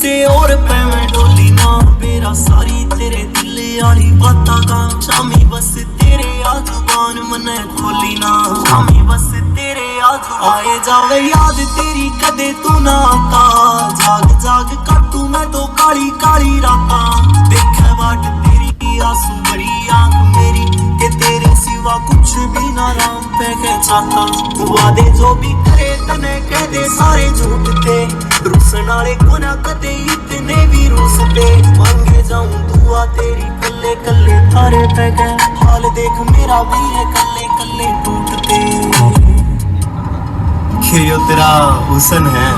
किते और पे मैं डोली ना, मेरा सारी तेरे दिल आली बातां का शामी बस तेरे आ जुबान मने खोली ना, शामी बस तेरे आ आए जावे याद तेरी कदे तू ना आता, जाग जाग काटू मैं तो काली काली राता, देखे बाट तेरी आंसू भरी आंख मेरी के तेरे सिवा कुछ भी ना राम पे के चाहता, वादे जो भी करे तने कह दे सारे झूठ थे, रुसन वाले को ना कदे इतने भी रुसते, मांगे जाऊं दुआ तेरी कल्ले कल्ले थारे पे के, हाल देख मेरा भी है कल्ले कल्ले टूटते। खियो तेरा हुसन है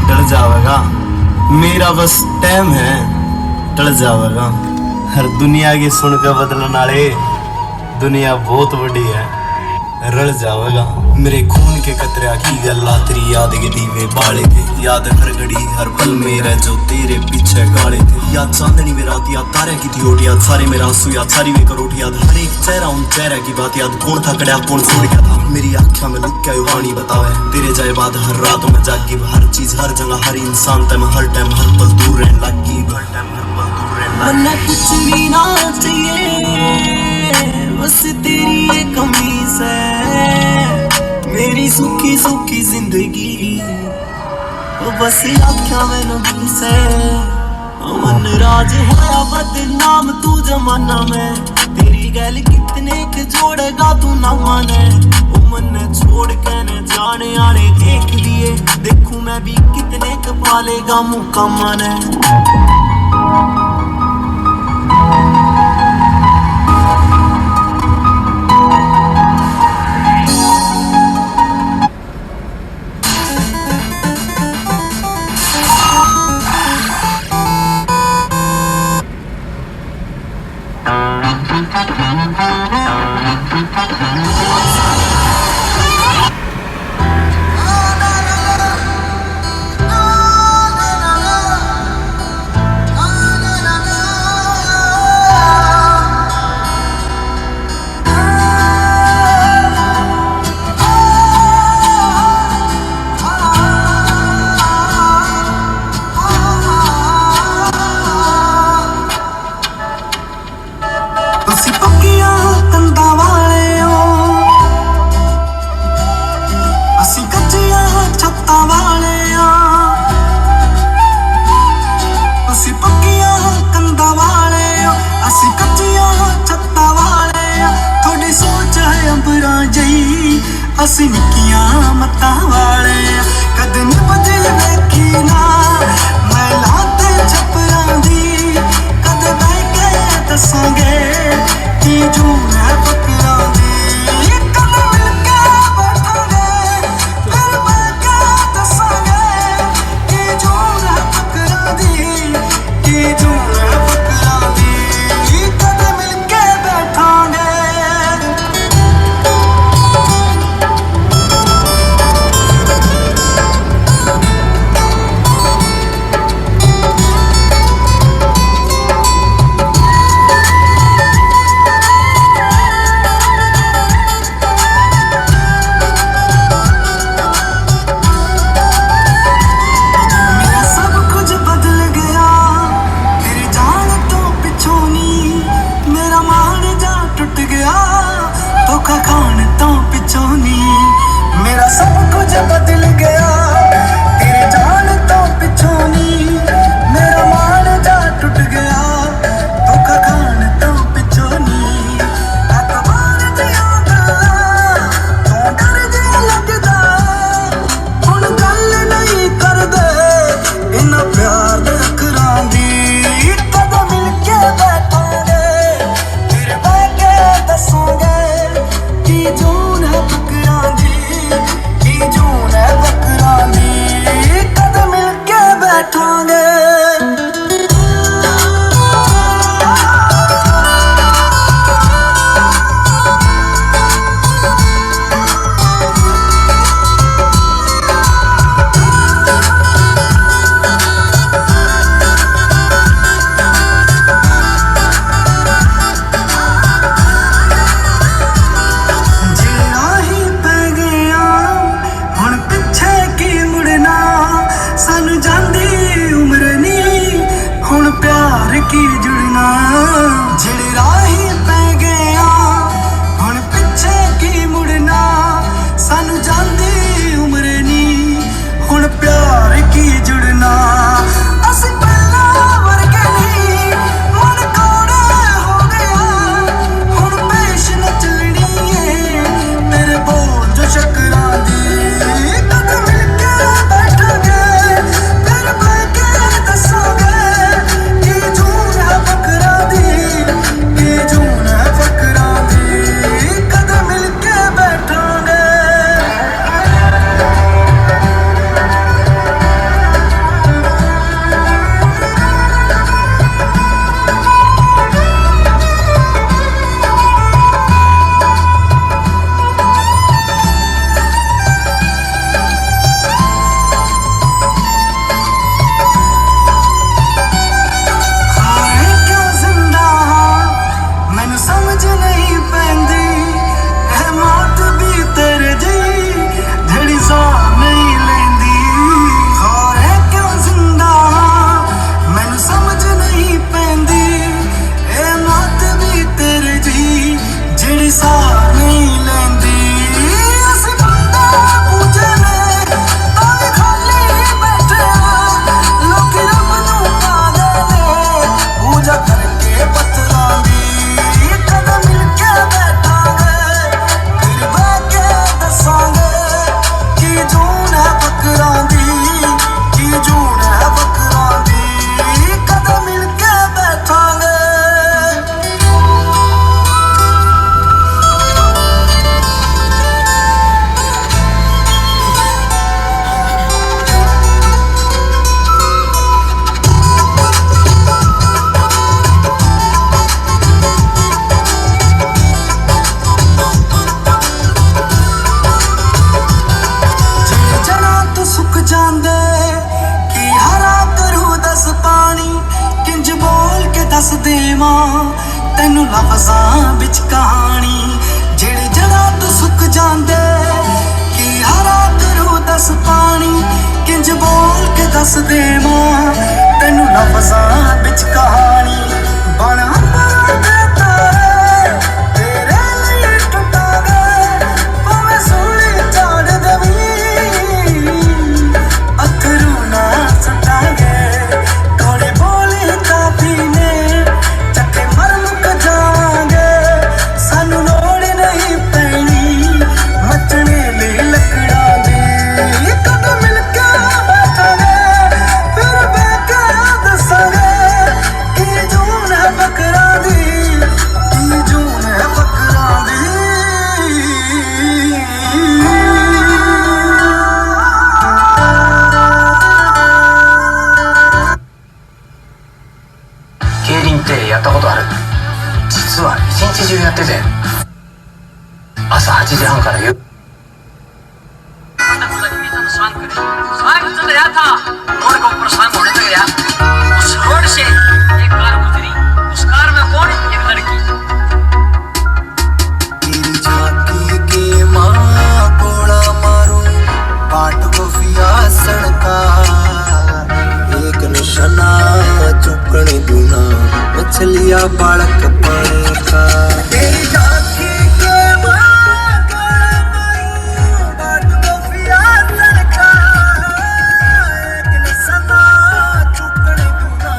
डर जावेगा, मेरा बस टाइम है टल जावेगा, हर दुनिया की सुन के बदलने वाले दुनिया बहुत बड़ी है रल जावेगा, मेरे खून के कतरे की गल्ला तेरी याद के दीवे बाले थे, याद हर घड़ी हर पल मेरा जो तेरे पीछे गाले थे, याद चांदनी में रात, याद तारे की थी ओट, याद सारे मेरा आंसू, याद सारी वे करोट, याद हर एक चेहरा उन चेहरे की बात, याद कौन था कड़ा कौन छोड़ गया था, मेरी आँखों में लुक क्या कहानी बतावे, तेरे जाए बाद हर रात में जागी, हर चीज हर जगह हर इंसान तक हर टाइम हर पल दूर रहने लगी, हर टाइम हर पल दूर रहने लगी, कुछ भी ना चाहिए बस तेरी एक कमीज है, मेरी सुखी सुखी जिंदगी वो बस आँखों में नमी से, अमन राज है बदनाम तू जमाना में, तेरी गैल कितने के जोड़ेगा तू ना माने, ओ मन छोड़ के न जाने आने देख लिए, देखूं मैं भी कितने के पालेगा मुँह माने। ਅਸੀਂ ਨਿੱਕੀਆਂ ਮੱਤਾਂ ਵਾਲੇ ਕਦੇ ਨੀ ਬਦਲ ਵੇਖੀ ਨਾ ਮੈਂ ਲਾਤੇ ਛਪਰਾਂ ਦੀ ਕਦੇ ਬਹਿ ਕੇ ਦੱਸਾਂਗੇ ਕੀ ਜੂ ਹੈ ਫਕਰਾਂ ਦੀ ਕਦੇ ਮਿਲ ਕੇ ਬੈਠਾਂਗੇ ਫਿਰ ਬਹਿ ਕੇ ਦੱਸਾਂਗੇ ਕੀ ਜੂ ਹੈ ਫਕਰਾਂ ਦੀ ਕੀ ਜੂ ਹੈ ਫਕਰਾਂ ਦੀ ਕਦੇ ਮਿਲ ਕੇ ਬੈਠਾਂਗੇ। June की जुड़ना असी पहला वर्गे नहीं मन कोड़े हो गया हुण पेश न चलनी है तेरे बोल जो शक्करां दी कद मिलके बैठांगे फिर बह के दसांगे की जून है फकरां दी की जून है फकरां दी कद मिलके बैठांगे हारे क्यों जिंदा हां मैनू समझ नहीं पैंदी है मौत भी तेरे जी जड़ी साह नहीं लेंदी हारे क्यों जिंदा हां मैनू समझ नहीं पैंदी है मौत भी तेरे जी जड़ी साह नहीं लेंदी असी बंदा पूजे ने तावे खाली बैठे लोकी रब नू पाले ने पूजा करके पत्थरां दी कद मिलके बैठांगे फिर बह के दसांगे की जून है फकरां दी की जून है फकरां दी कद मिलके बैठांगे ਜੇ ਜਣਾ ਤੂੰ ਸੁੱਕ ਜਾਂਦੇ ਕੀ ਹਰਾ ਕਰੂ ਦਸ ਪਾਣੀ ਕਿੰਜ ਬੋਲ ਕੇ ਦੱਸ ਦੇਵਾਂ ਤੈਨੂੰ ਲਫ਼ਜ਼ਾਂ ਵਿੱਚ ਕਹਾਣੀ ਜਿਹੜੇ ਜਣਾ ਤੂੰ ਸੁੱਕ ਜਾਂਦੇ ਕੀ ਹਰਾ ਕਰੂ ਦਸ ਪਾਣੀ ਕਿੰਜ ਬੋਲ ਕੇ ਦੱਸ ਦੇਵਾਂ ਤੈਨੂੰ ਲਫ਼ਜ਼ਾਂ ਵਿੱਚ ਕਹਾਣੀ ਬਣ ਅੰਬਰਾਂ ਦੇ ਤਾਰੇ ਤੇਰੇ ਲਈ ਟੁੱਟਾਂਗੇ ਭਾਵੇਂ ਸੂਲੀ ਝਾੜ ਦੇਵੀਂ ਅਥਰੂ ਨਾ ਸੁੱਟਾਂਗੇ ਥੋੜੇ ਬੋਲੇ ਕਾਫੀ ਨੇ ਚੱਕੇ ਮਰ ਮੁੱਕ ਜਾਵਾਂਗੇ ਸਾਨੂੰ ਲੋੜ ਨਹੀਂ ਪੈਣੀ ਮੱਚਣੇ ਲਈ ਲੱਕੜਾਂ ਦੀ ਕਦ ਮਿਲ ਕੇ ਬੈਠਾਂਗੇ ਫਿਰ ਬਹਿ ਕੇ ਦੱਸਾਂਗੇ ਕੀ ਜੂਨ ਹੈ ਫਕਰਾਂ ਦੀ ਕੀ ਜੂਨ ਹੈ ਫਕਰਾਂ ਦੀ競輪ってやったことある？実は一日中やってて朝8時半から夕तेरी झांकी के माँ गोला मारूं बाट को फियासन का एक निशाना चुकने दूना मछलियाँ बालक पाने का तेरी झांकी के माँ गोला मारूं बाट को फियासन का एक निशाना चुकने दूना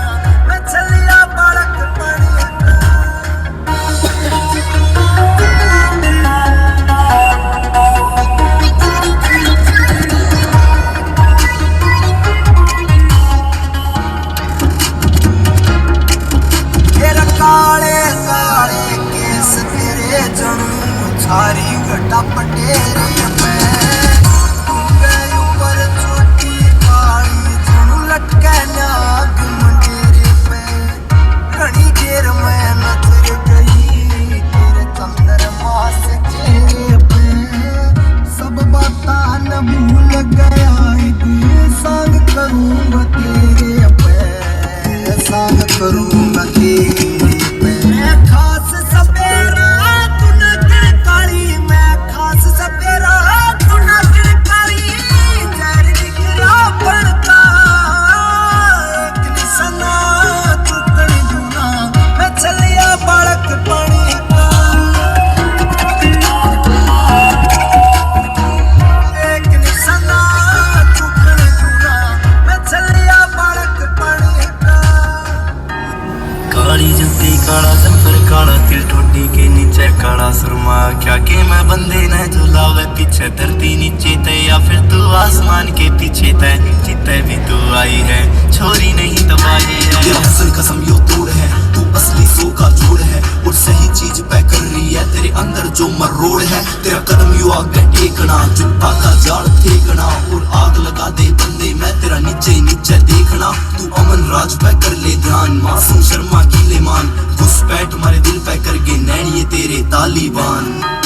बंदे ने जो लावे पीछे धरती नीचे ते, या फिर तू आसमान के पीछे ते, जीते भी तू आई है, छोरी नहीं तबाही है। तेरा हसल कसम यो तोड़ है, तू असली सो का जोड़ है, और सही चीज पे कर रही है तेरे अंदर जो मरोड़ है। तेरा कदम यो आगे टेकना, जुट्टा का जाल फेंकना, और आग लगा दे बंदे मैं तेरा नीचे नीचे देखना। तू अमन राज पे कर ले ध्यान, मासूम शर्मा की ले मान, घुसपैठ मारे दिल पे करके नैन ये तेरे तालिबान।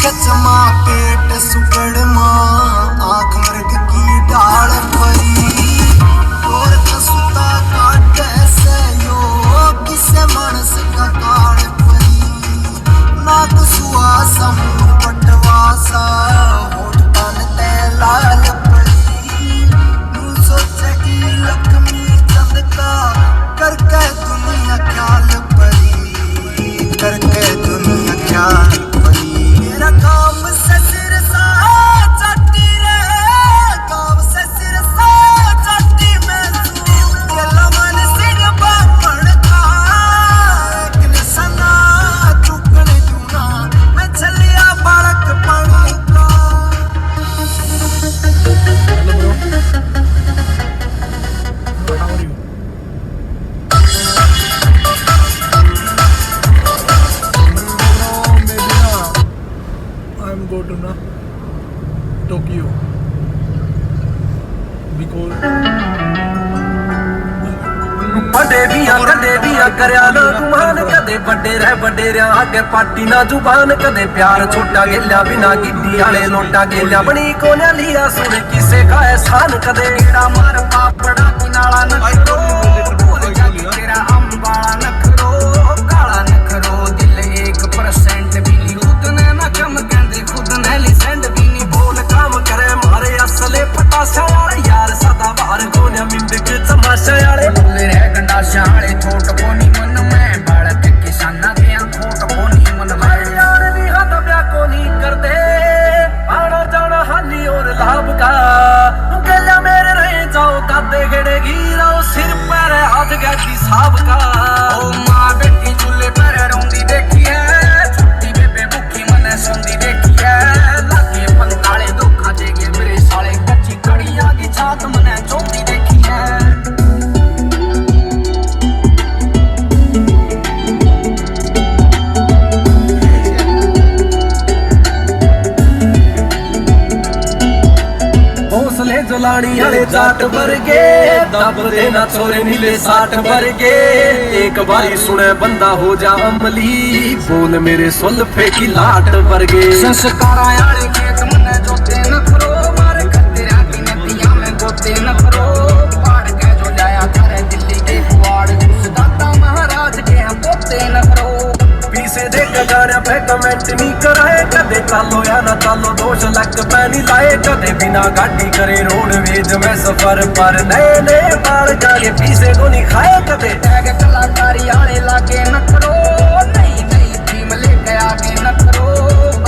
कचमा पेट सुकड़मा, आँख मर्ग की डाल परी, और सुता काट से यो किसे मानस का काल परी। नाक सुहासा मुँह पटवासा, होठ तन ते लाल परी, नू सोचे की लक्ष्मी चंद का, करके दुनिया ख्याल परी, करके दुनिया ख्याल। मेरा काम से सिर सा चट्टी रे, काम से सिर सा चट्टी में ये लमन सिंह बापड़ का, एक निशाना चुकने दूना, मैं चलिया बालक पानी का। I'm go to Tokyo because बड़े भी करया ना गुमान, कदे बड़े रह बड़े रहा आगे पार्टी ना जुबान, कदे प्यार छोटा गेल्या बिना गिड्डी आले लोटा गेल्या, बनी को न लिया सुन किसे का एहसान, कदे कीड़ा मार पापड़ा किनाला नखरो, भूल जा कि तेरा अंबाला नखरो, काला नखरो, दिल 1% भी नहीं उतने ना कम कहंदे खुद ने लिसेंड भी नहीं, बोल काम करे मारे असले पटाशा वाले यार, सदा बाहर को न मिंड के तमाशा वाले, गंडाशा वाले छोट कोनी मन में, बालक किसाना दे खोट कोनी मन में, यार भी हाथ ब्या कोनी कर दे, आना जाना हानि और लाभ का, गल्या मेरे रह जाओ दादे घेड़े गिराओ, सिर पर हाथ गया की साहब का। ओ माँ बेटी चूल्हे पर रोंदी देखी है, छुट्टी बेबे भूखी मन सोंदी देखी है, लागे पंताले दुखा जेगे मेरे साले, कच्ची कड़िया की छात मने चोंदी देखी है। हौसले जलानी हले जाट वर्गे, दब देना छोरे नीले 60 वर्गे, एक बारी सुने बंदा हो जा अमली, बोल मेरे सुल्फे की लाट वर्गे। संस्कारा याले खेत मने जोते न करो, मारे खतरा की नदियां में गोते न करो, पाड़ के जो लाया करे दिल्ली के कुआड़, दादा महाराज के हम पोते न करो, पीछे देख गाना पे कमेंट नहीं कराए, कदे चालो या ना चालो दोष लग पे नहीं लाए, कदे बिना गाड़ी करे रोडवेज में सफर पर, नए नए बाल जाके पीछे को नहीं खाए, कदे टैग कलाकारी आने लागे न करो, नई नई थीम लेके आगे न करो,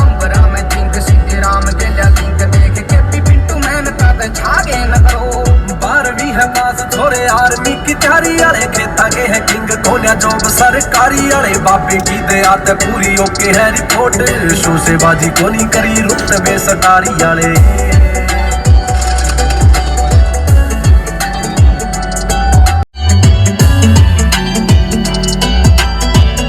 अंबरा में जिंक सीधे राम गेल्या लिंक देख के पी पिंटू मेहनता ते छागे न करो, 12वीं है पास छोरे आर्मी की तैयारी आले, खेता के है किंग कोन्या जॉब सरकारी आले, बाबे की दया ते पूरी ओके है रिपोर्ट, शो से बाजी को नहीं करी रुतबे सटारी आले।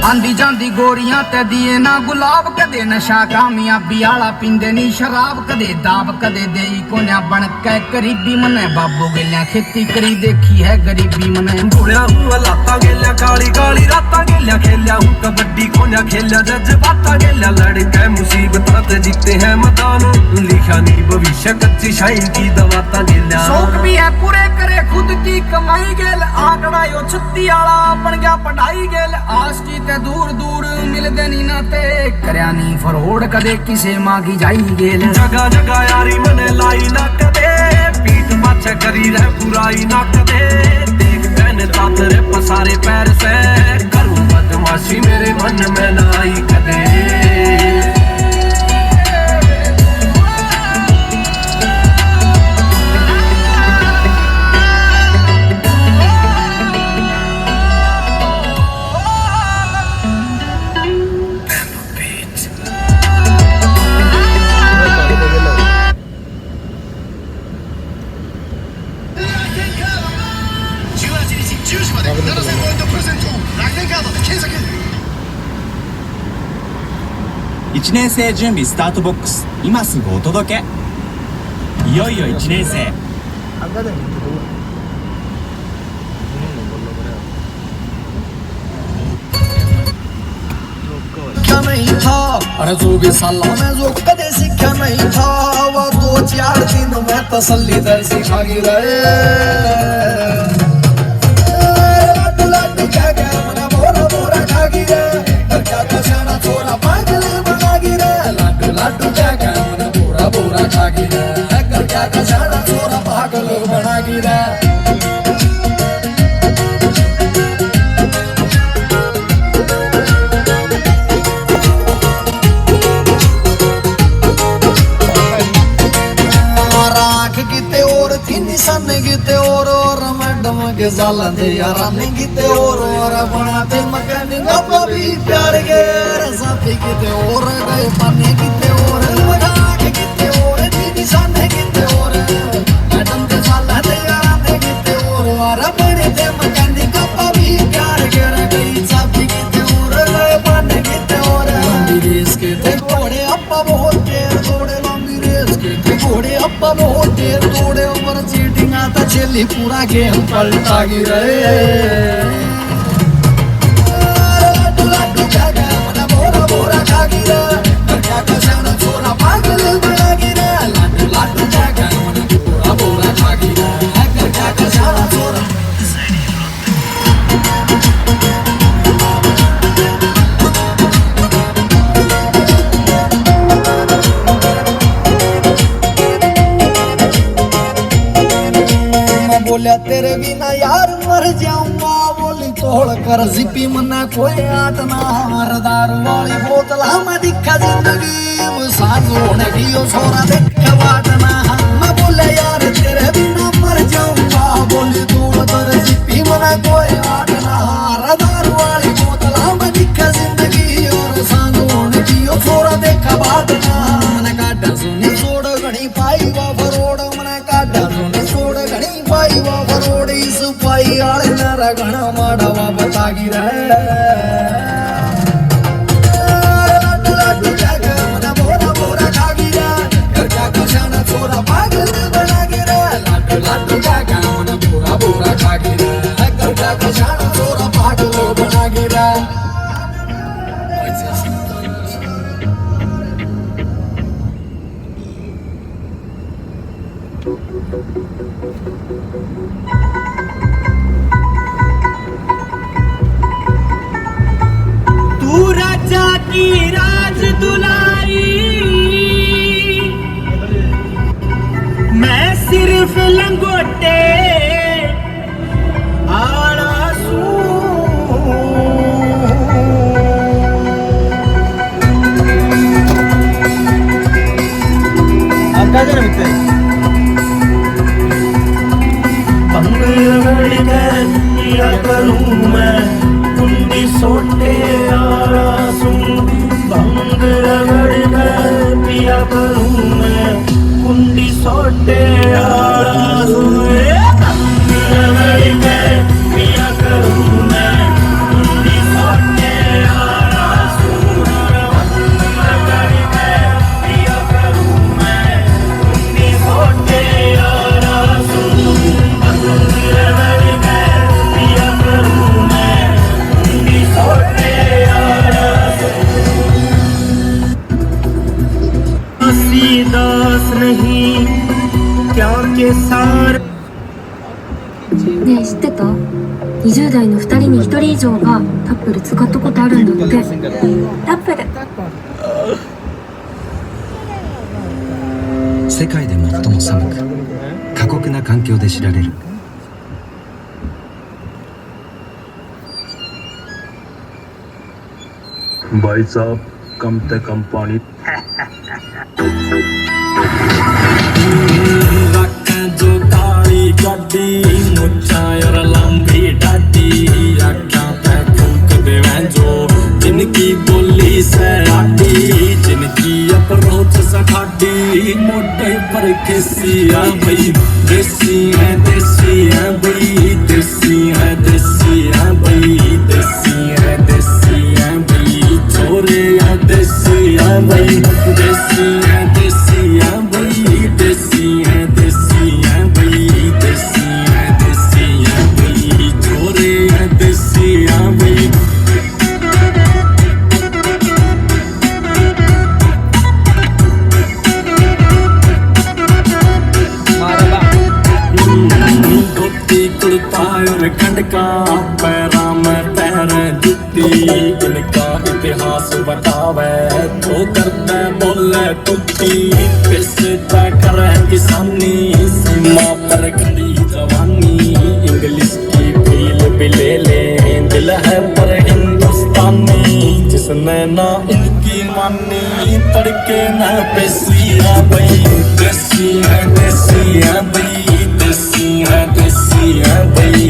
आंदी जांदी गोरियां ते दिए ना गुलाब, कदे नशा कामयाबी आला पींदे नी शराब, कदे दाब कदे देई कोन्या बन के करीबी मने, बाबू गेल्या खेती करी देखी है गरीबी मने, भूलिया हुआ लाता गेल्या काली काली राता गेल्या, खेलिया हूँ कबड्डी कोन्या खेलिया जज्बाता गेल्या, लड़के मुसीबतां ते जीते हैं मैदान, लिखा नी भविष्य कच्ची शाइन की दवाता गेल्या, शौक भी है पूरे करे खुद की कमाई गेल, आंकड़ा यो 36 आला बन गया पढ़ाई गेल, आस की दूर दूर मिलदे नी नाते, करया नी फरोड़ कदे किसे मांगी जाई गेल, जगह जगह यारी मने लाई ना कदे, पीठ पाछे करी रह बुराई ना कदे, देख कहने तातरे पसारे पैर से, करूं बदमाश उदासी मेरे मन में ना आई कदे1年生準備スタートボックス今すぐお届けいよいよ1年生 क्या नहीं था अरे जो भी साला मैं जो कदे सीखा नहीं था वो 2-4 दिन में तसल्ली दर सिखा गिरे लाडू लाडू क्या क्या मना बोरा बोरा खा गिरे क्या कशाना छोरा पागल बना गिरे लाडू लाडू क्या क्या मन बोरा बोरा खा गिरे क्या कशाना छोरा पागल बना गिरे निशान गिते और मैडम के सालन दे याराने गिते और बनाते मकान नब्बा भी प्यार के साथी गिते और गए पाने गिते और मजाक गिते और निशान गिते और मैडम के सालन दे याराने गिते और बनाते मकान नब्बा भी प्यार के गई साथी गिते और गए पाने गिते और लंबी रेस के थे घोड़े अप्पा बहुत देर दौड़े लंबी रेस के थे घोड़े अप्पा बहुत देर दौड़े ऊपर चीटिंग आता चली पूरा गेम पलटा गिरे लाडू लाडू क्या क्या मना बोरा बोरा खा गिरे क्या कशाना छोरा पागल बना गिरे लाडू लाडू क्या क्या मना बोरा बोरा खा गिरे क्या कशाना छोरा बोलिया तेरे बिना यार मर जाऊंगा बोली तोड़ कर जिपी मना कोई आट ना दारू वाली बोतल हम दिखा जिंदगी सांझ होने की ओ छोरा देखा बाटना मैं बोले यार तेरे बिना मर जाऊंगा बोली तोड़ कर जिपी मना कोई आट ना दारू वाली बोतल हम दिखा जिंदगी और सांझ होने की ओ छोरा देखा बाटना मैंने काटा सुनी छोड़ घड़ी पाई वा फरोड़ मैंने काटा सुनी छोड़ घड़ी पाई वा फरोड़ इस पाई आले नारा घना माड़ावा बता गिरा लाडू लाडू क्या क्या मना बोरा बोरा खा गिरा क्या कशाना छोरा पागल बना गिरा लाडू लाडू क्या क्या मना बोरा बोरा खा गिरा क्या कशाना छोरा पागल बना गिरा तू राजा की राज दुलारी मैं सिर्फ लंगोटे आला सू आपका जरा मिलते किया करूं मैं कुंडी सोटे आरा सुन भंग रगड़ कर पिया करूं मैं कुंडी सोटे आरा सुन भंग रगड़ कर पिया करूं मैं कुंडी सोटे आरा सुन भंग रगड़ कर पिया करूं मैं कुंडी सोटे आरा सुन भंग रगड़ कर पिया करूं मैं कुंडी सोटे आरा दास नहीं क्या के सार ねえ知ってた？20代の2人に1人以上がタップル使ったことあるんだって。タップル世界で最も寒く過酷な環境で知られる भाई साहब कम से कम पानी जो काली गड्डी मुच्छा और लंबी डाडी आख्या पे फूक देवें जो जिनकी बोली से आटी जिनकी अप्रोच सखाडी मोटे पर खिसिया भाई देसी है भाई देसी है भाई देसी है भाई छोरे है देसी है भाई देसी है भाई देसी है भाई देसी है भाई छोरे है देसी है भाई और खंडका पैरा में पैर जुती इनका इतिहास बतावे तो करते बोले तुती पिसता करे किसानी सीमा पर खड़ी जवानी इंग्लिश की फील भी ले ले दिल है पर हिंदुस्तानी जिसने ना इनकी मानी तड़के न पेशिया भाई देसी है भाई देसी है भाई देसी है भाई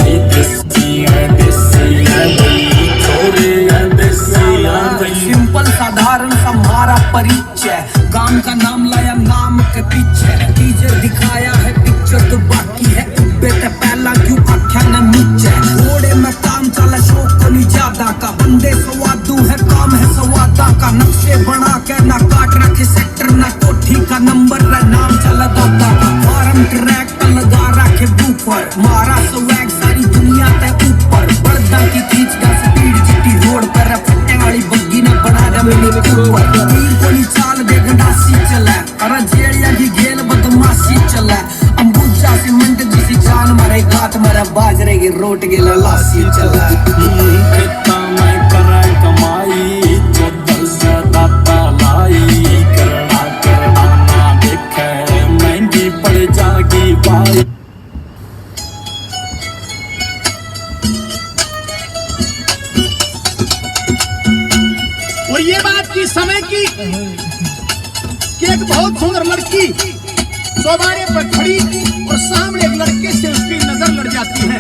छोरे है देसी है भाई सिंपल साधारण सा हमारा परिचय गांव का नाम लाया नाम के पीछे टीचर दिखाया है पिक्चर तो बाकी है बेटे पहला क्यों आख्या न नीचे घोड़े में काम चला शौक को नहीं ज्यादा का बंदे सवादू है काम है सवादा का नक्शे बना के ना काट रखे सेक्टर ना कोठी का नंबर ना नाम चला दादा का फार्म ट्रैक पर लगा रखे बूफर मारा स्वैग सारी दुनिया तक ऊपर पर्दा की खींच का स्पीड चिट्टी रोड पर फट्टे वाली बग्गी ने बना दे मेरे ऊपर तीर कोनी चाल दे गंडासी चला अरे जेड़िया की गेल बदमाशी चला अंबुजा सीमेंट जिसी जान मारे गात मारे बाजरे की रोट के लासी चला कितना मैं करे कमाई चौदह से दाता लाई करना ना देखे महंगी पड़ जागी भाई और ये बात की समय की कि एक बहुत सुंदर लड़की चौबारे पर खड़ी और सामने एक लड़के से उसकी नजर लड़ जाती है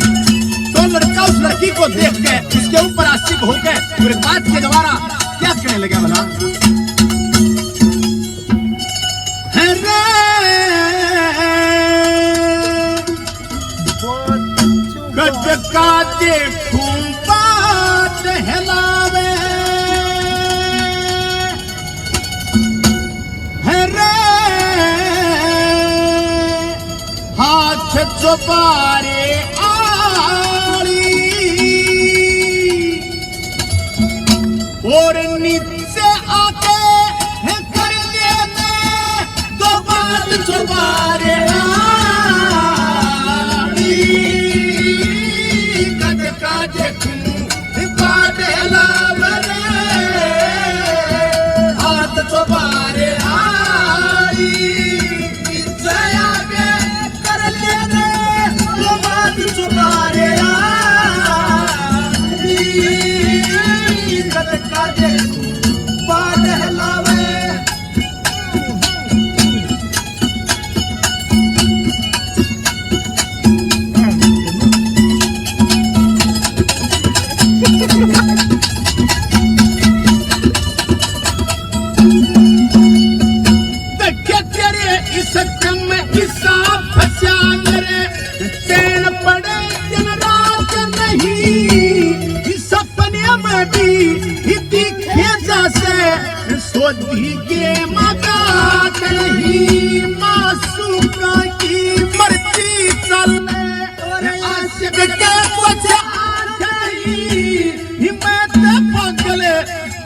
तो लड़का उस लड़की को देख के उसके ऊपर आशिक हो गए और बात के द्वारा क्या कहने लगा भला गद का देखूं बात हिलावे हाथ चौबारे आली और नीचे आके कर लेते दो बात चौबारे आली कद का देखूं बात हिलावे हाथ चौबारे आली के मगात नहीं मासूका की मर्जी चले आशिक के कुछ आधी हिम्मत पगले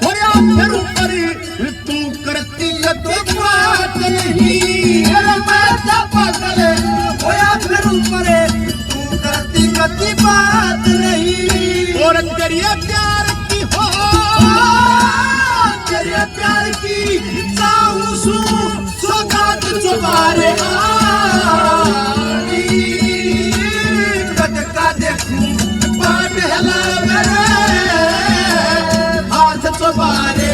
होया फिर ऊपर तू करती है तो बात नहीं हिम्मत पगले होया फिर ऊपर तू करती कती बात नहीं और तेरे प्यार की हो तेरे प्यार की चाहूं सौगात चौबारे आली कद का देखूं बात हिला मेरे हाथ चौबारे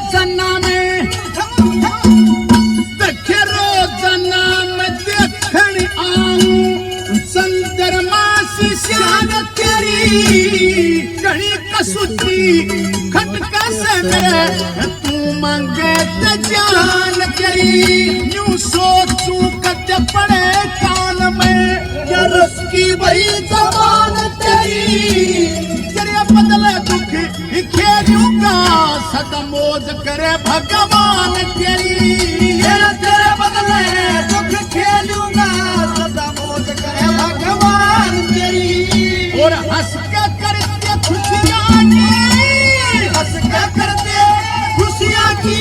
रोजाना में देखे रोजाना में देखण आऊं चंद्रमा शीशान तेरी घड़ी कसुती खटका से मेरे तू मांगे ते जान तेरी यूं सोचूं कद पड़े कान में क्या रस की वही जबान तेरी तेरे बदले दुख खेलूंगा सदा मौज करे भगवान तेरी तेरे बदले दुख खेलूंगा सदा मौज करे भगवान तेरी और हंस के करते खुशियां की हंस के करते खुशियां की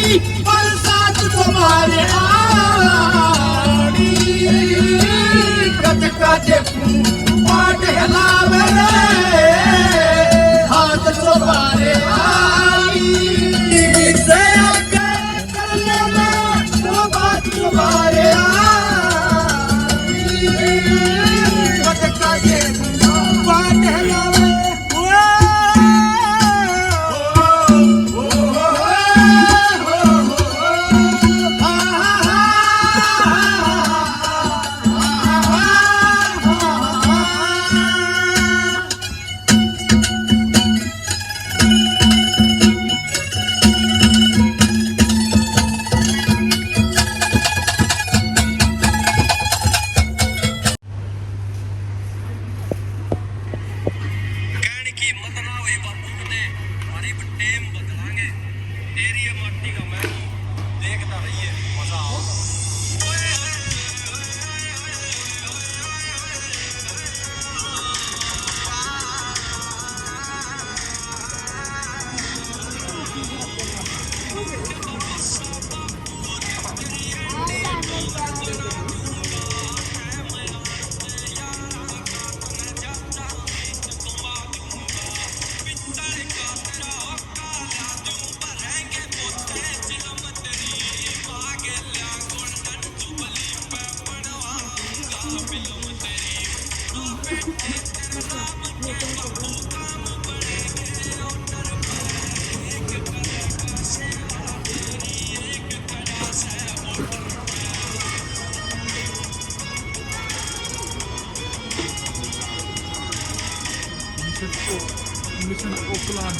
बरसात तुम्हारे आड़ी कद का देखूं पाट हिलावे रे हाथ तुम्हारे आई से आगे कर लेना वो बात तुम्हारे आई कद का देखूं पाट हिलावे mission ओकलान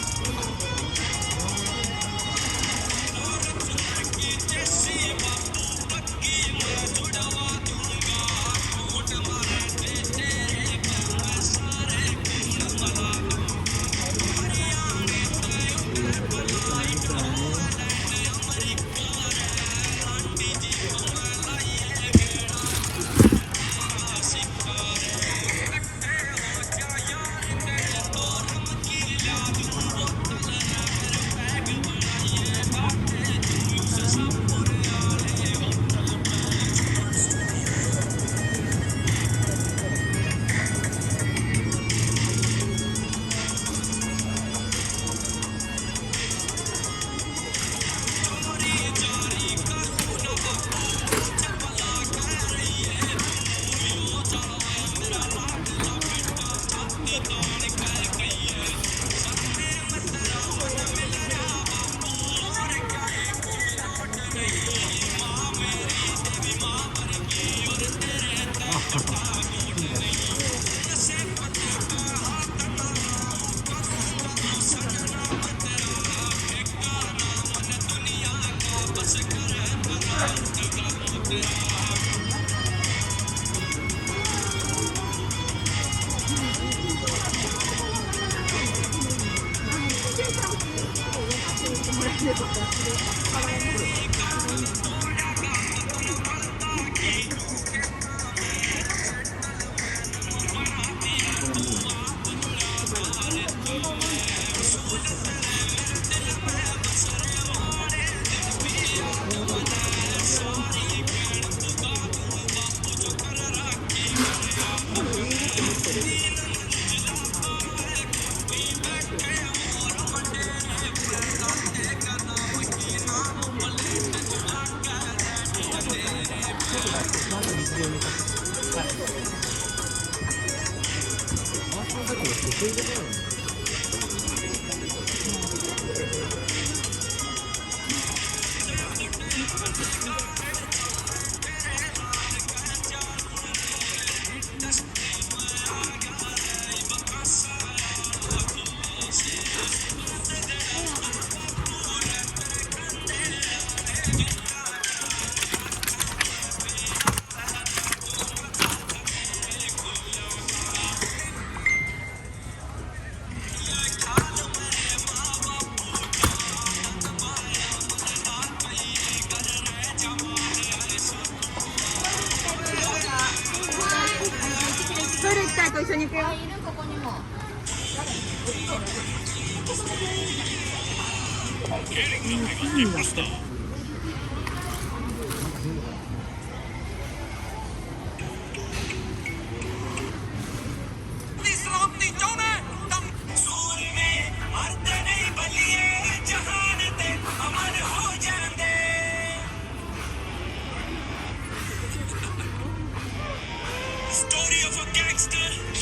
緒に行くよ。いるここにも。Story of a gangster.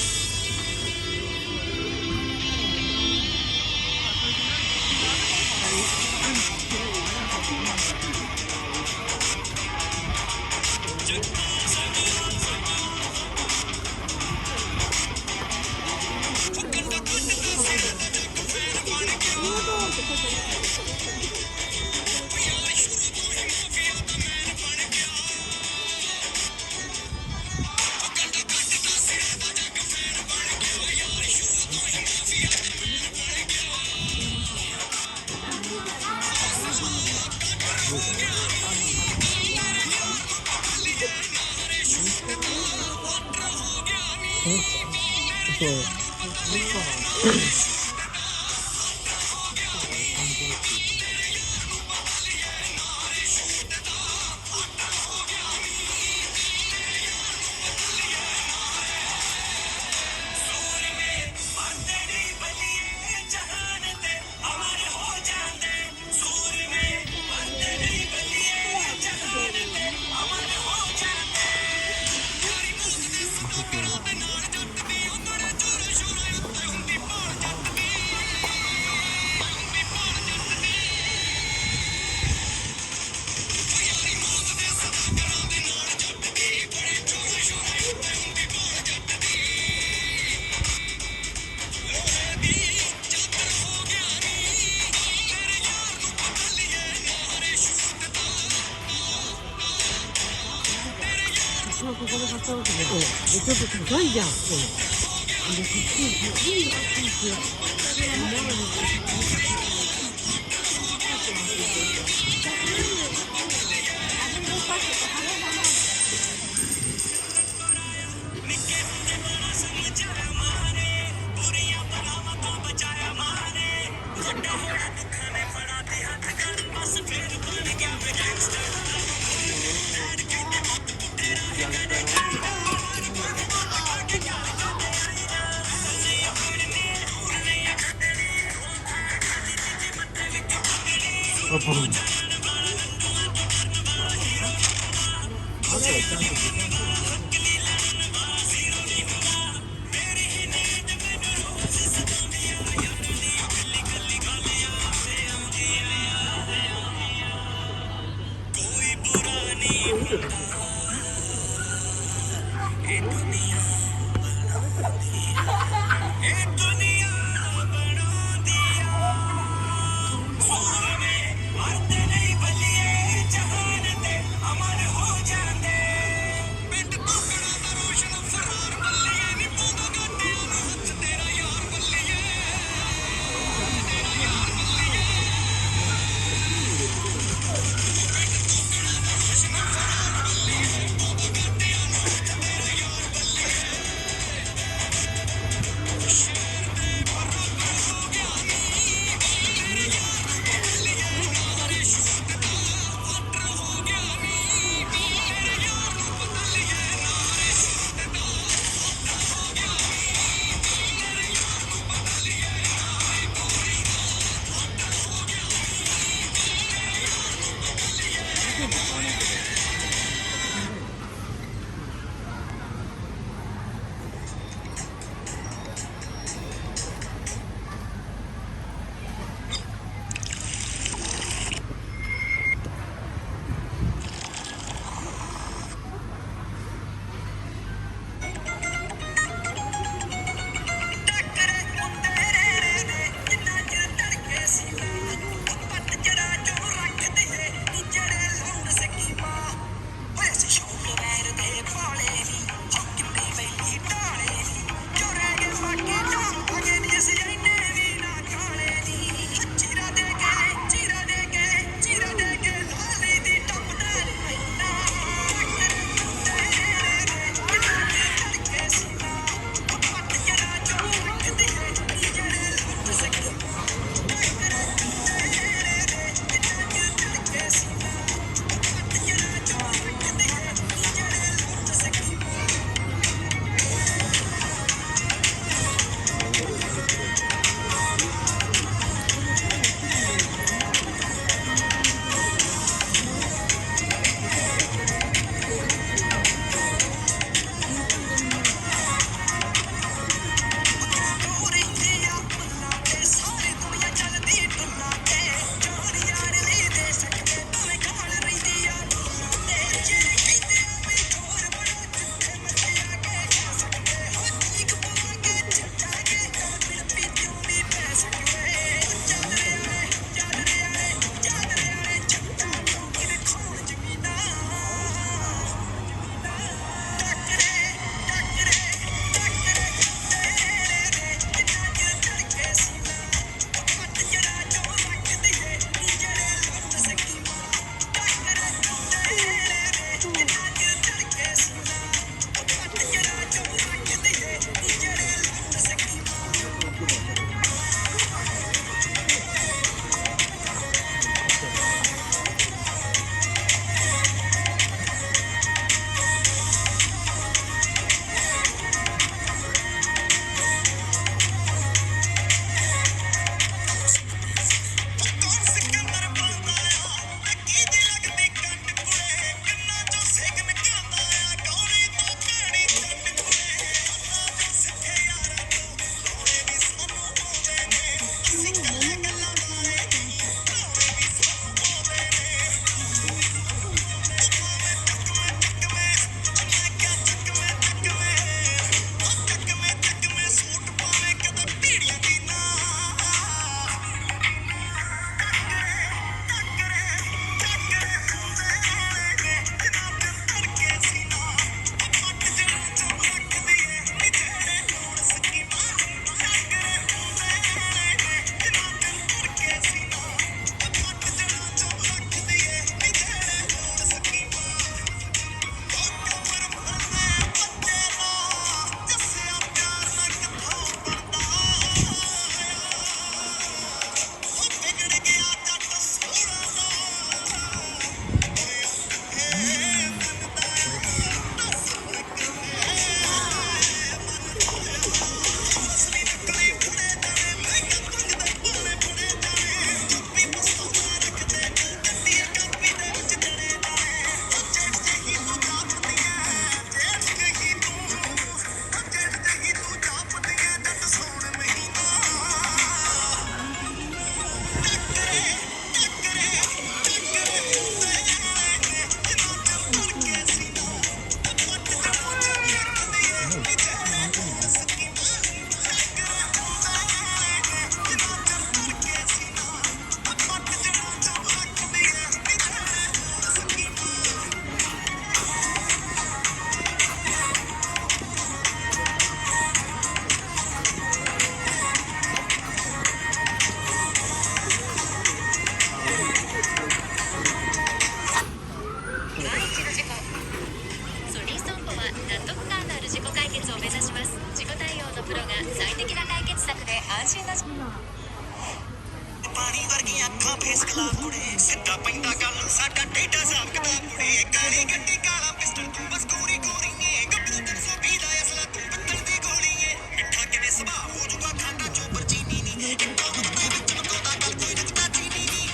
ਪੈਂਦਾ ਗੱਲ ਸਾਡਾ ਡੇਟਾ ਸਾਬਕਦਾ ਕੁੜੇ ਕਾਲੀ ਗੱਡੀ ਕਾਲਾ ਪਿਸਟਲ ਤੂੰ ਬਸ ਗੋਰੀ ਗੋਰੀ ਏ ਗੱਭਰੂ 320 ਦਾ ਅਸਲਾ ਤੂੰ ਪੱਤਲ ਦੀ ਗੋਲੀ ਏ ਮਿੱਠਾ ਕਿਵੇਂ ਸੁਭਾਅ ਹੋ ਜੂਗਾ ਖਾਂਦਾ ਚੋਬਰ ਚੀਨੀ ਨੀ ਇੱਕੋ ਮੁੱਦੇ ਵਿੱਚ ਮਗੋਦਾ ਗੱਲ ਕੋਈ ਰੁਕਦਾ ਚੀਨੀ ਨੀ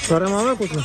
Para mama kuch na.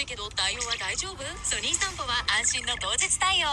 ないけど対応は大丈夫？ソニー散歩は安心の当日対応。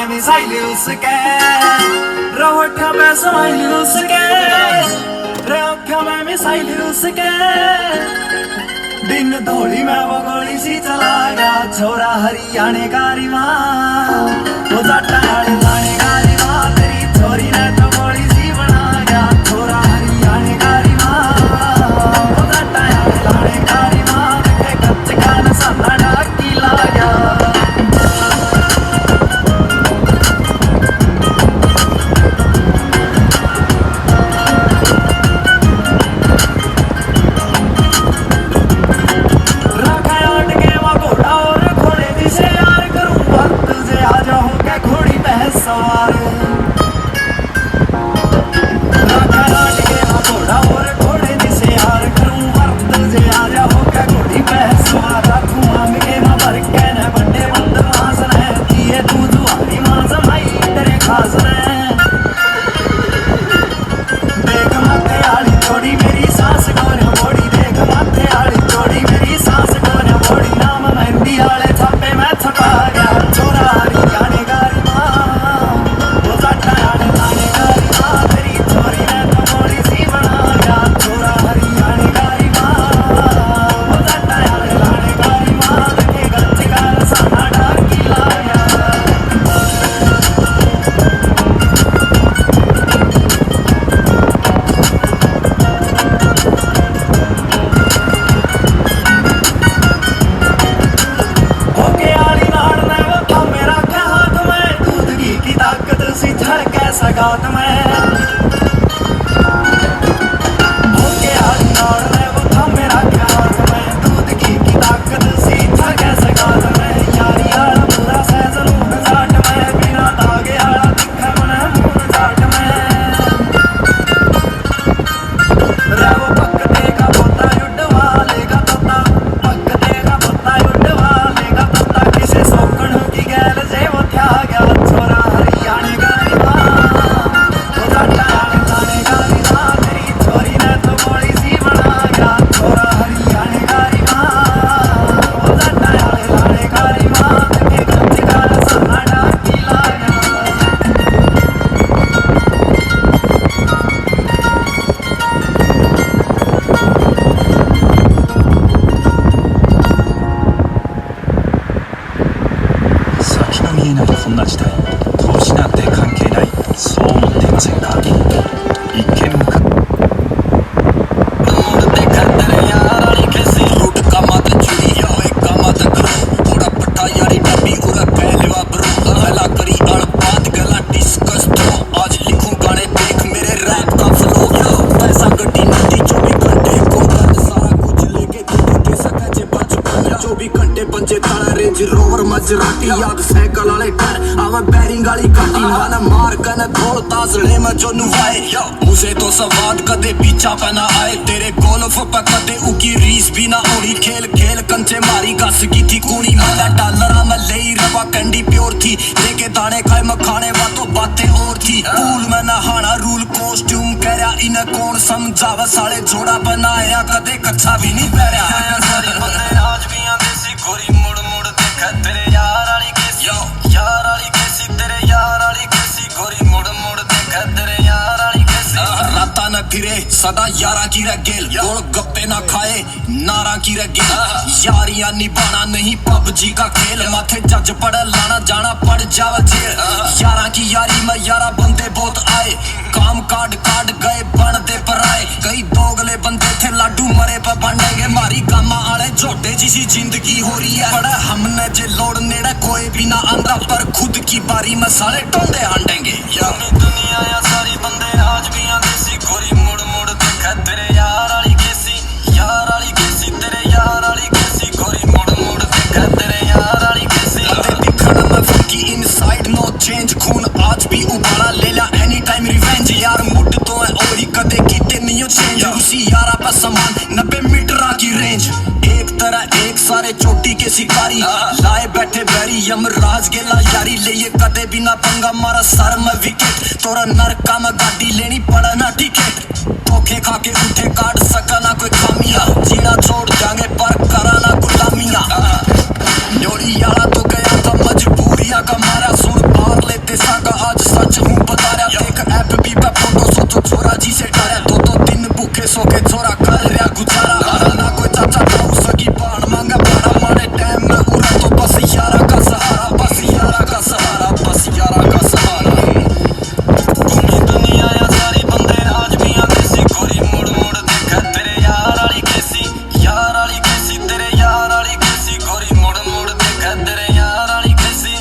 missile उसके रोठा में समाइल उसके रोठा में मिसाइल उसके दिन धोली में वो गोली सी चलाया छोरा हरियाणे का रिवा वो जाटा लाने का रिवा तेरी छोरी ने तो गोली सी बनाया छोरा हरियाणे का रिवा वो जाटा लाने का रिवा के कच्चे का नसाना डाकी लाया घोड़ी बहस सगात मैं होके आज नाल मैं वो था मेरा क्या हाथ मैं दूध की ताकत सी था कैसे गात मैं यारी आला पूरा सैजलून जाट मैं बिना दागे आला दिखा मना मून जाट मैं रवो पक देगा बोता युडवा लेगा तोता पक देगा बोता युडवा लेगा तोता किसे सोकण की गैल से वो थया गया छोरा हरियाणे गारी मां वो जाटा गाने गारी मां तेरी छोरी ने तो बड़ी सी बना गया छोरा हरियाणे गारी मां वो जाटा गाने गारी मां के गंज का सहारा की लाया先の見えないこんな時代投資なんて関係ないそう思っていませんか一見無関मजराती याद साइकिल वाले घर आवा बैरिंग वाली गाड़ी वाला मार कने धोल ताजड़े में जो नुवाए मुझे तो सवाद कदे पीछा पना आए तेरे गोल्फ पे कदे उकी रीस भी ना होनी खेल खेल कंचे मारी गस की थी कूनी मैं डॉलरा में ले रवा कैंडी प्योर थी लेके दाने खाए मखाने वा तो बातें और थी पूल में नहाना रूल कॉस्ट्यूम कह रहा इन्हें कौन समझावा साले जोड़ा बनाया कदे कच्चा भी नहीं पहरा आज भी आंदे सी गोरी मुड़ मुड़ देखा तेरे यार वाली केसी यार वाली केसी तेरे यार वाली केसी गोरी मुड़ मुड़ देखा तेरे यार वाली केसी राता न फिरे सदा यारा की रगेल गोल गप्पे ना खाए नारा की रगेल यारियां निभाना नहीं पबजी का खेल माथे जज पड़ लाना जाना पड़ जावा जेल यारा की यारी में यारा बंदे बहुत आए काम काट काट गए बनते पर आए कई दोगले बंदे थे लाडू मरे पर बनेंगे मारी कामा आले झोटे जिसी जिंदगी हो रही है बड़ा हमने जे लोड़ नेड़ा कोई भी ना आंदा पर खुद की बारी में साले टोंदे हांडेंगे यार दुनिया या सारी बंदे आज भी आंदे सी गोरी मुड़ मुड़ देखा तेरे यार वाली केसी तेरे यार वाली केसी गोरी मुड़ मुड़ देखा तेरे यार वाली केसी दिखना मैं फकी इनसाइड नो चेंज खून आज भी उबाला ले ला एनी टाइम रिवेंज यार मुड तो है ओही कदे कीते नहीं चेंज उसी यारा पर समान 90 मीटर की रेंज एक तरह एक सारे चोटी के शिकारी लाए बैठे बैरी यमराज गेला यारी ले ये कदे बिना पंगा मारा सर में विकेट तोरा नरका में गाड़ी लेनी पड़ा ना टिकट धोखे खा के उठे काट सका ना कोई खामियां जीना छोड़ जाएंगे पर करा ना गुलामियां न्योड़ी यारा तो गया था मजबूरियां का मारा सुन पार लेते सागा आज सच हूँ बता रहा देख ऐप भी पे फोटो सोचो छोरा जी से डाया दो दिन भूखे सो के छोरा कर रहा गुजारा ना कोई चाचा ताऊ सगी पान मांगा बड़ा मारे टाइम में उड़ा तो बस यारा का सहारा बस यारा का सहारा बस यारा का सहारा घूमी दुनिया या सारी बंदे आज भी आंदे सी गोरी मुड़ मुड़ देखा तेरे यार वाली केसी तेरे यार वाली केसी गोरी मुड़ मुड़ देखा तेरे यार वाली केसी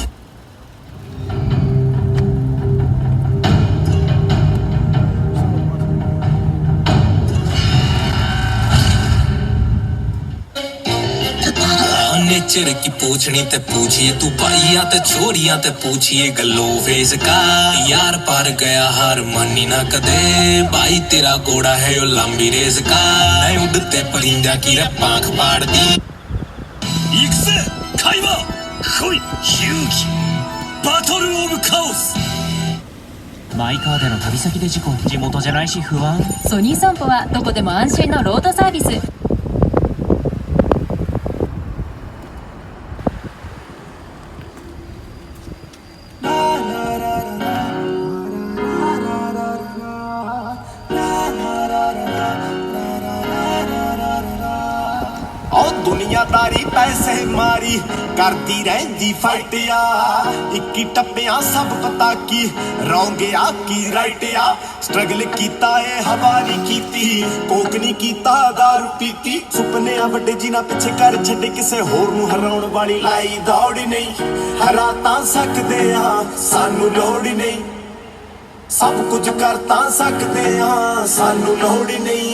नेचर की पूछनी ते पूछिए तू भाइया ते छोरिया ते पूछिए गलो फेस का यार पार गया हार मानी ना कदे भाई तेरा घोड़ा है यो लंबी रेस का नहीं उड़ते परिंदा की रे पांख फाड़ दी इक्से खाइवा खोई यूकी बाटल ऑफ काओस マイカーでの旅先で事故地元じゃないし不安ソニー散歩はどこでも安心のロードサービスदुनियादारी पैसे मारी करती रहती फाइटिया इक्की टप्पियां सब पता की रौंगिया की राइटिया स्ट्रगल कीता है हवारी कीती कोक नहीं कीता दारू पीती सुपने वड्डे जिन्हां पिछे कर छड्डे किसे होर नूं हराउण वाली लाई दौड़ नहीं हरा तां सकदे आ सानू लोड़ नहीं ਸਭ ਕੁਝ ਕਰ ਤਾਂ ਸਕਦੇ ਆ, ਸਾਨੂੰ ਲੋੜ ਹੀ ਨਹੀਂ।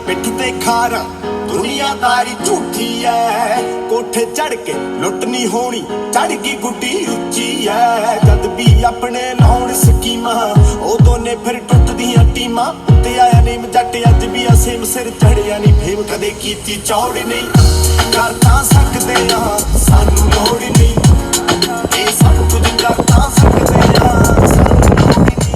ਪਿੱਠ ਤੇ ਖਾਰਾ ਦੁਨੀਆਦਾਰੀ ਝੂਠੀ ਐ, ਕੋਠੇ ਚੜ ਕੇ ਲੁੱਟ ਨਹੀਂ ਹੋਣੀ, ਚੜ ਗਈ ਗੁੱਡੀ ਉੱਚੀ ਐ। ਜਦ ਵੀ ਆਪਣੇ ਲਾਉਣ ਸਕੀਮਾਂ ਉਦੋਂ ਨੇ ਫਿਰ ਟੁੱਟਦੀਆਂ ਟੀਮਾਂ। ਉੱਤੇ ਆਇਆ ਨੇਮ ਜੱਟ ਅੱਜ ਵੀ ਅਸੇਮ ਸਿਰ ਚੜਿਆ ਨਹੀਂ ਫੇਮ, ਕਦੇ ਕੀਤੀ ਚੌੜ ਨਹੀਂ। ਕਰ ਤਾਂ ਸਕਦੇ ਆ, ਸਾਨੂੰ ਲੋੜ ਨਹੀਂ, ਇਹ ਸਭ ਕੁਝ ਕਰ ਤਾਂ ਸਕਦੇ ਆ, ਸਾਨੂੰ ਲੋੜ ਨਹੀਂ।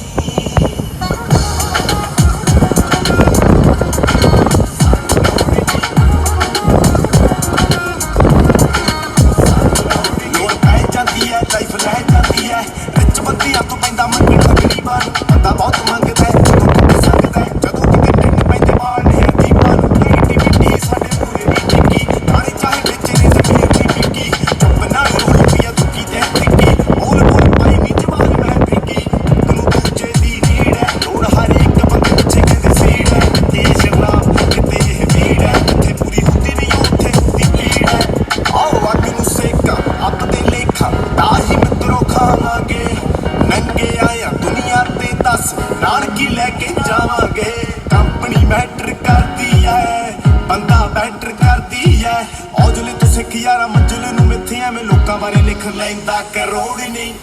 ਬੰਦਾ ਬਹੁਤ ਮੰਗਦਾ ਸੰਗਦਾ, ਜਦੋਂ ਕਿਤੇ ਪਿੰਡ ਪੈਂਦੇ ਬਾਲ ਨੇ ਦੀਪਾਂ ਨੂੰ ਕ੍ਰੀਏਟੀਵਿਟੀ ਸਾਡੇ ਪੂਰੇ ਨਹੀਂ ਟਿੱਕੀ। ਗਾਣੇ ਚਾਹੇ ਵਿੱਚ ਨੇ ਜ਼ਮੀਰ ਦੀ ਪਿੱਕੀ, ਚੁੱਪ ਨਾਲ ਰੋਲ ਪਿਆ ਦੁੱਕੀ ਤੇ ਟਿੱਕੀ। ਬੋਲ ਬੋਲ ਪਾਈ ਨੀ ਜਵਾਨ ਮੈਂ ਫਿੱਕੀ, ਤੈਨੂੰ ਦੂਜੇ ਦੀ ਨੀੜ ਹੈ, ਲੋੜ ਹਰ ਇੱਕ ਬੰਦੇ ਪਿੱਛੇ ਕਹਿੰਦੇ ਸੀੜ ਹੈ। ਦੇਸ਼ ਨਾਮ ਕਿਤੇ ਇਹ ਭੀੜ ਹੈ, ਜਿੱਥੇ ਪੂਰੀ ਹੁੰਦੀ ਨਹੀਂ ਉੱਥੇ ਹੁੰਦੀ ਭੀੜ ਹੈ। ਆਓ ਅੱਗ ਨੂੰ ਸੇਕਾ ਅੱਬ ਦੇ ਲੇਖਾ, ਤਾਂ ਹੀ ਮਿੱਤਰੋ ਖਾਵਾਂਗੇ ਨੰਗੇ ਆਇਆ ਦੁਨੀਆ ਤੇ, ਦੱਸ ਨਾਲ ਕੀ ਲੈ ਕੇ ਜਾਵਾਂਗੇ। ਕੰਪਨੀ ਮੈਟਰ ਕਰਦੀ ਐ, ਬੰਦਾ ਮੈਟਰ ਕਰਦੀ ਐ। ਔਜਲੇ ਤੋਂ ਸਿੱਖ ਯਾਰਾ ਮੰਜ਼ਿਲ ਨੂੰ ਮਿੱਥੇ ਐਵੇਂ ਲੋਕਾਂ ਬਾਰੇ ਲਿਖ ਲੈਂਦਾ ਕਰੋੜ ਨਹੀਂ।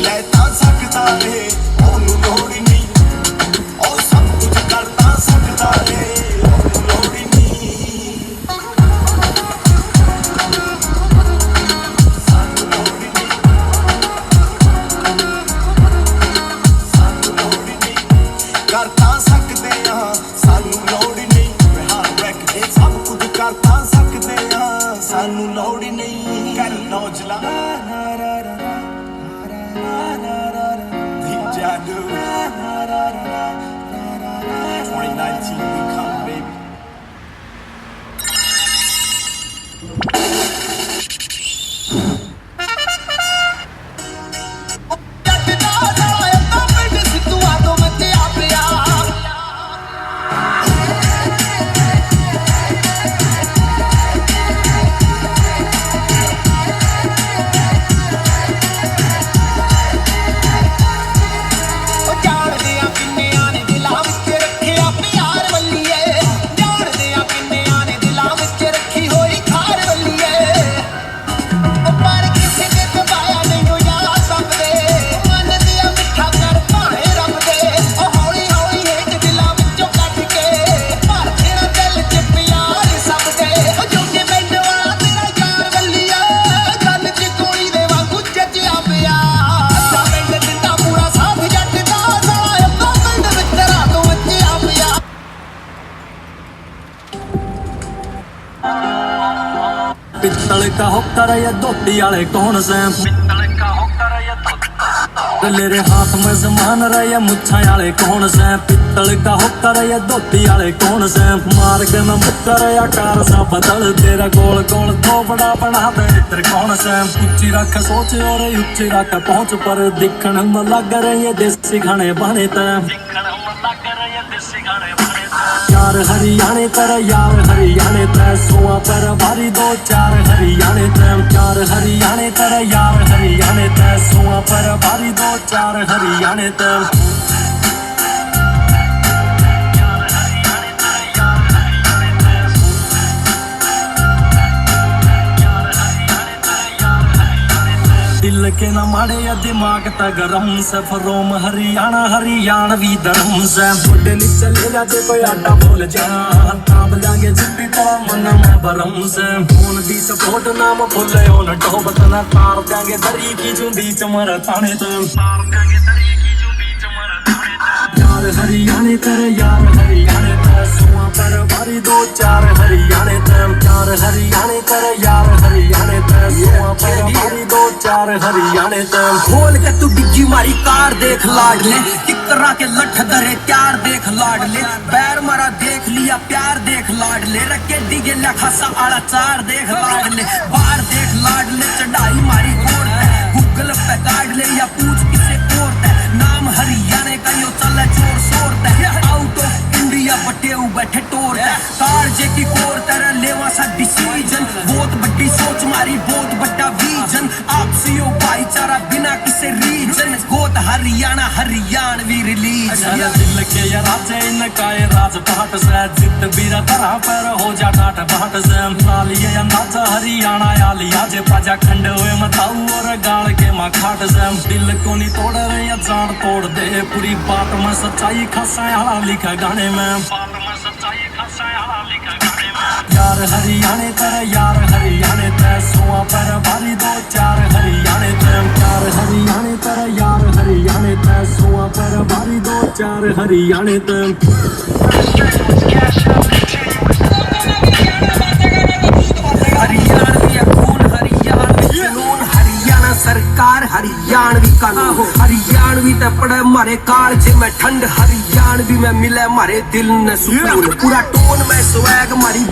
ਲੈ ਤਾਂ ਸਕਦਾ ਏ, ਉਹਨੂੰ ਲੋੜ ਨਹੀਂ, ਉਹ ਸਭ ਕੁਝ ਕਰ ਤਾਂ ਸਕਦਾ ਏ, ਉਹਨੂੰ ਲੋੜ ਨਹੀਂ। ਕਰ ਤਾਂ ਸਕਦੇ ਆ, ਸਾਨੂੰ ਲੋੜ ਨਹੀਂ। ਇਹ ਸਭ ਕੁਝ ਕਰ ਤਾਂ ਸਕਦੇ ਆ, ਸਾਨੂੰ ਲੋੜ ਨਹੀਂ। ਕਰ ਨੌਜਲਾ Deep Jadu 2019 we come baby। पित्तल का होकर ये धोती वाले कौन से, पित्तल का होकर ये तेरे हाथ में समान रहे मुच्छा वाले कौन से, पित्तल का होकर ये धोती वाले कौन से। मार के न मुक्कर या कार सा बदल, तेरा गोल गोल थोपड़ा बना दे इत्र कौन से। ऊंची रख सोच और ऊंची रख पहुंच, पर दिखण में लग रहे ये देसी खाने बने ते, दिखण में लग रहे ये देसी खाने बने। यार हरियाणे तर यार हरियाणे ते, सोआ पर भारी दो चार हरियाणे ते। चार हरियाणे तर यार हरियाणे ते, सोआ पर भारी दो चार हरियाणे ते। दिल के न माड़े या दिमाग ता गरम से, फरोम हरियाणा हरियाणवी धर्म से। छोटे नीचे ले जाते कोई आटा बोल जा, ताब जागे चिट्टी तरह मन में भरम से। फोन दी सपोर्ट नाम फुले ओन टोबत ना, तार देंगे दरी की चुंदी चमर ताने तो, तार देंगे दरी की चुंदी चमर ताने तो। यार हरियाणे तर यार हरियाणे ते, सुआ पर भारी दो चार हरियाणे ते। चार हरियाणे तर यार हरियाणे ते, सुआ पर भारी दो चार हरियाणे ते। खोल के तू डिग्गी मारी कार देख लाड ले, टिकरा के लठ दरे त्यार देख लाड ले। पैर मारा देख देख लिया प्यार देख लाडले रखे डिगे खासा आड़ा चार देख लाडले बाहर देख लाडले चढ़ाई मारी कोड़ गूगल पे काट ले या पूछ किसे कोर्ट है नाम हरियाणा का यो चल चोर शोर आउट ऑफ इंडिया बटे बैठे टोर है कार जे की कोर तरह लेवा सा डिसीजन बहुत बड़ी सोच मारी बहुत बड़ा विजन आपसी ओ भाईचारा बिना किसी रीजन गोत हरियाणा हरियाणवी रिलीजन दिल के ये राजे इनका ये राजपाट से जित बीरा तरह पर हो जा डाट बाट से लालिए अंदाजा हरियाणा या लिया जे पाजा खंड हुए मताऊ और गाड़ के माँ खाट से दिल को नहीं तोड़ रहे या जान तोड़ दे पूरी बात में सच्चाई खासा यहाँ लिखा गाने में यार हरियाणे तेरे यार हरियाणे ते सोआ पर भारी दो चार हरियाणे ते यार हरियाणे तेरे यार हरियाणे ते सोआ पर भारी दो चार हरियाणे ते हरियाणा सरकार हरियाणवी कानून हरियाणवी ते पड़े मारे कालजे में ठंड हरियाणवी में मिले मारे दिल ने सुकून पूरा टोन में स्वैग मारी